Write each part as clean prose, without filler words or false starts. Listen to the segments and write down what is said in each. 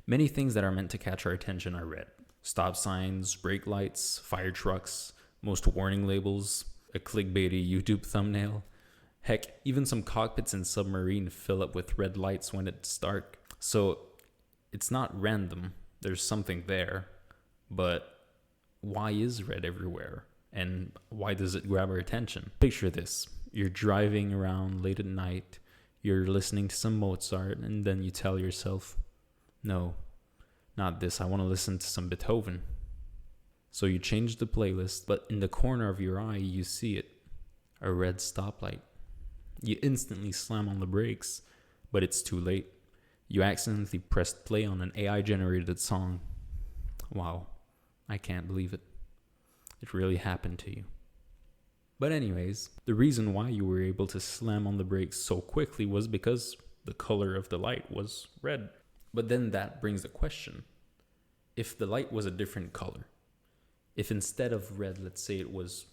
Many things that are meant to catch our attention are red. Stop signs, brake lights, fire trucks, most warning labels, a clickbaity YouTube thumbnail. Heck, even some cockpits in submarine fill up with red lights when it's dark. So it's not random. There's something there. But why is red everywhere? And why does it grab our attention? Picture this. You're driving around late at night. You're listening to some Mozart, and then you tell yourself, no, not this. I want to listen to some Beethoven. So you change the playlist, but in the corner of your eye, you see it. A red stoplight. You instantly slam on the brakes, but it's too late. You accidentally pressed play on an AI-generated song. Wow, I can't believe it. It really happened to you. But anyways, the reason why you were able to slam on the brakes so quickly was because the color of the light was red. But then that brings a question. If the light was a different color, if instead of red, let's say it was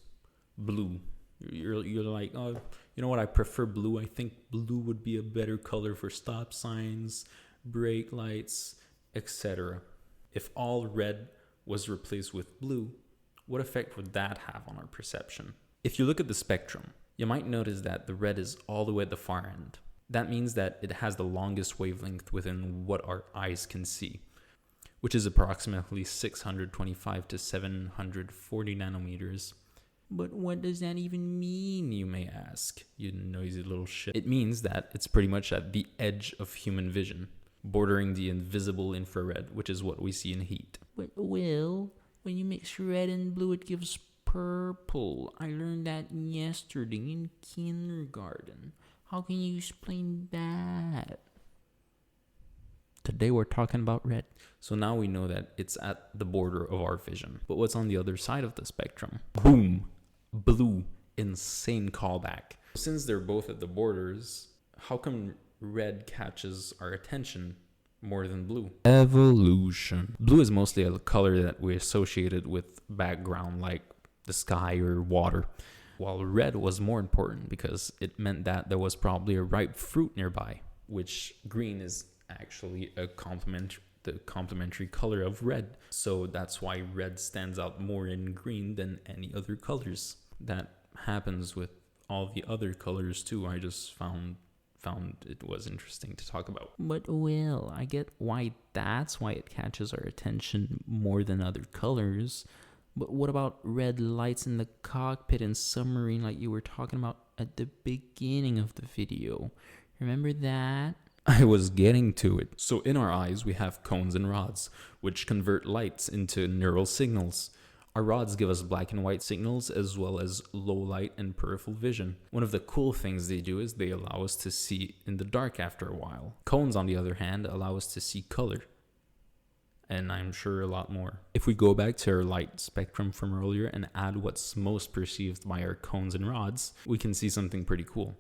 blue, you're like, oh, you know what, I prefer blue. I think blue would be a better color for stop signs, brake lights, etc. If all red was replaced with blue, what effect would that have on our perception? If you look at the spectrum, you might notice that the red is all the way at the far end. That means that it has the longest wavelength within what our eyes can see, which is approximately 625 to 740 nanometers. But what does that even mean, you may ask, you noisy little shit? It means that it's pretty much at the edge of human vision, bordering the invisible infrared, which is what we see in heat. But, Will, when you mix red and blue, it gives purple. I learned that yesterday in kindergarten. How can you explain that? Today we're talking about red. So now we know that it's at the border of our vision. But what's on the other side of the spectrum? Boom! Blue. Insane callback. Since they're both at the borders, how come red catches our attention more than blue? Evolution. Blue is mostly a color that we associated with background like the sky or water, while red was more important because it meant that there was probably a ripe fruit nearby, which green is actually the complementary color of red. So that's why red stands out more in green than any other colors. That happens with all the other colors too. I just found it was interesting to talk about. But Will, I get why that's why it catches our attention more than other colors. But what about red lights in the cockpit and submarine like you were talking about at the beginning of the video? Remember that? I was getting to it. So in our eyes, we have cones and rods, which convert lights into neural signals. Our rods give us black and white signals as well as low light and peripheral vision. One of the cool things they do is they allow us to see in the dark after a while. Cones, on the other hand, allow us to see color. And I'm sure a lot more. If we go back to our light spectrum from earlier and add what's most perceived by our cones and rods, we can see something pretty cool.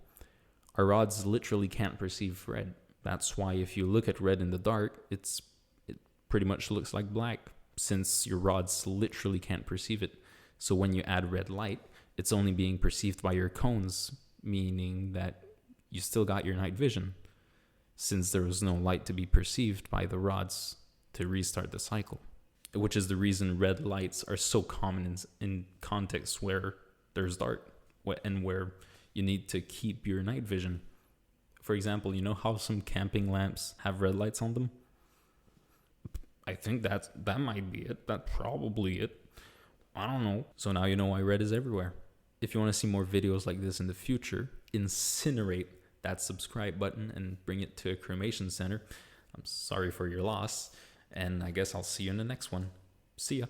Our rods literally can't perceive red. That's why if you look at red in the dark, it pretty much looks like black, since your rods literally can't perceive it. So when you add red light, it's only being perceived by your cones, meaning that you still got your night vision, since there was no light to be perceived by the rods to restart the cycle. Which is the reason red lights are so common in contexts where there's dark and where you need to keep your night vision. For example, you know how some camping lamps have red lights on them? I think that might be it. That's probably it. I don't know. So now you know why red is everywhere. If you want to see more videos like this in the future, incinerate that subscribe button and bring it to a cremation center. I'm sorry for your loss. And I guess I'll see you in the next one. See ya.